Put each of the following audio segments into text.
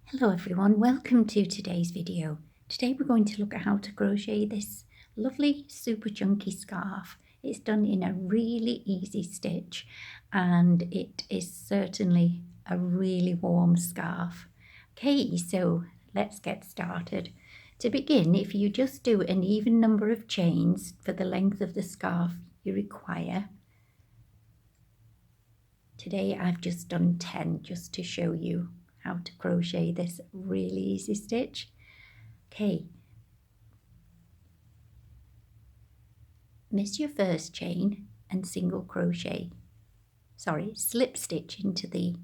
Hello everyone, welcome to today's video. Today we're going to look at how to crochet this lovely super chunky scarf. It's done in a really easy stitch and it is certainly a really warm scarf. Okay, so let's get started. To begin, if you just do an even number of chains for the length of the scarf you require. Today I've just done 10 just to show you how to crochet this really easy stitch. Okay, miss your first chain and slip stitch into the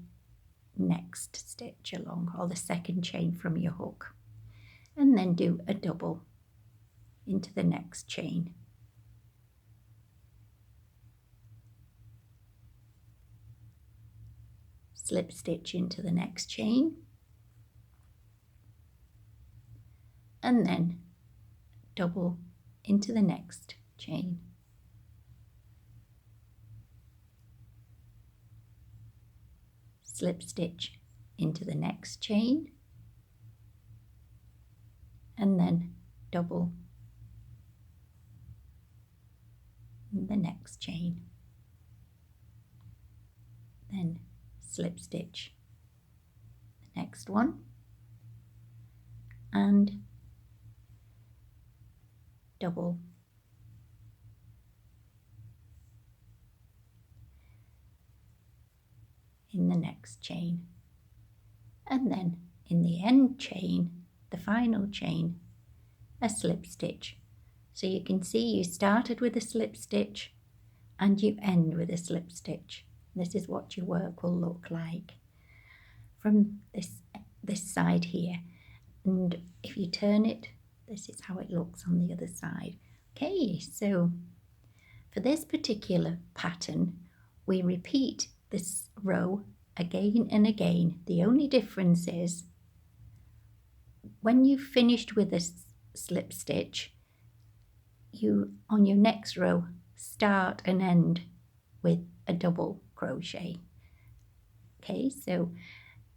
next stitch along, or the second chain from your hook, and then do a double into the next chain. Slip stitch into the next chain, and then double into the next chain. Slip stitch into the next chain, and then double in the next chain. Then slip stitch the next one, and double in the next chain, and then in the end chain, the final chain, a slip stitch. So you can see you started with a slip stitch and you end with a slip stitch. This is what your work will look like from this side here, and if you turn it, this is how it looks on the other side. Okay, so for this particular pattern we repeat this row again and again. The only difference is when you've finished with a slip stitch, you on your next row start and end with a double crochet. Okay, so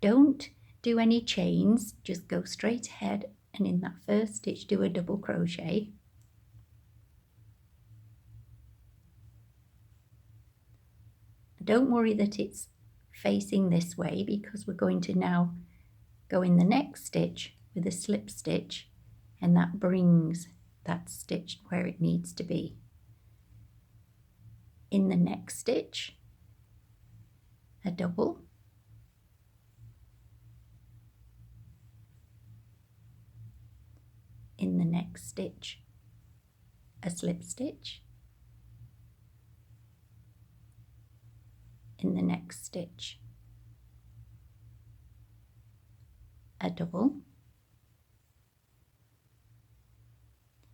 don't do any chains, just go straight ahead and in that first stitch do a double crochet. Don't worry that it's facing this way, because we're going to now go in the next stitch with a slip stitch, and that brings that stitch where it needs to be. In the next stitch, a double, in the next stitch, a slip stitch, in the next stitch, a double.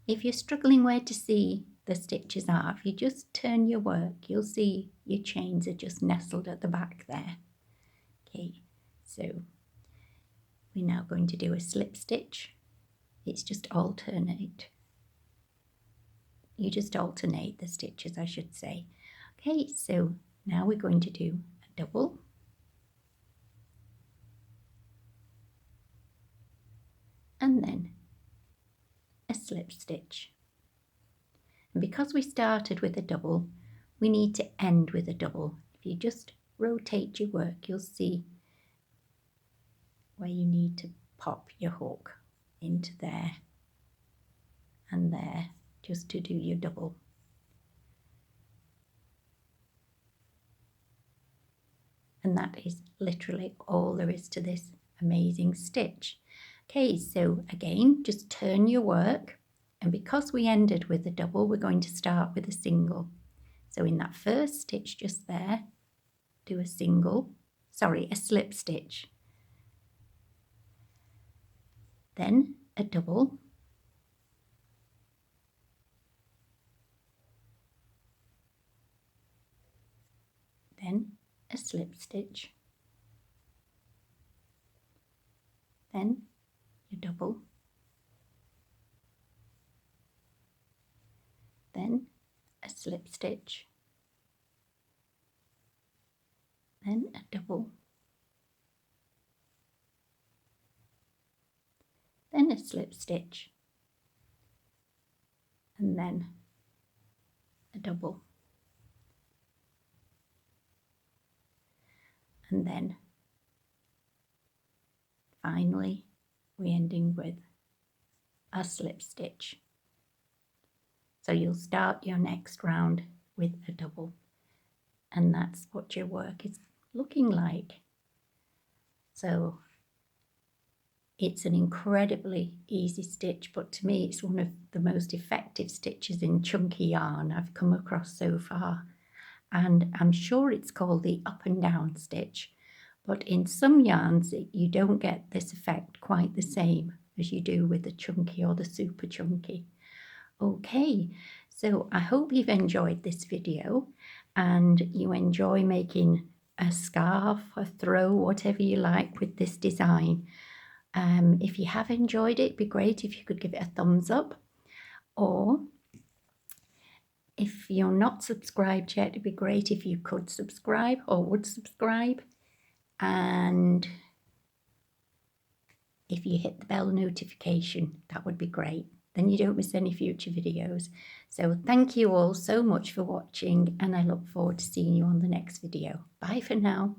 If you're struggling where to see the stitches are, if you just turn your work, you'll see your chains are just nestled at the back there. Okay, so we're now going to do a slip stitch. It's just alternate. You just alternate the stitches, I should say. Okay, so now we're going to do a double, and then a slip stitch. And because we started with a double, we need to end with a double. If you just rotate your work, you'll see where you need to pop your hook into there and there just to do your double. And that is literally all there is to this amazing stitch. Okay, so again, just turn your work, and because we ended with a double, we're going to start with a single. So in that first stitch just there, do a slip stitch, then a double, then a slip stitch, then your double, then a slip stitch, then a double, then a slip stitch, and then a double, and then finally we're ending with a slip stitch. So you'll start your next round with a double, and that's what your work is looking like. So it's an incredibly easy stitch, but to me it's one of the most effective stitches in chunky yarn I've come across so far. And I'm sure it's called the up and down stitch, but in some yarns you don't get this effect quite the same as you do with the chunky or the super chunky. Okay, so I hope you've enjoyed this video and you enjoy making a scarf, a throw, whatever you like with this design. If you have enjoyed it, it'd be great if you could give it a thumbs up, or if you're not subscribed yet, it'd be great if you could subscribe or would subscribe. And if you hit the bell notification, that would be great. Then you don't miss any future videos. So thank you all so much for watching, and I look forward to seeing you on the next video. Bye for now.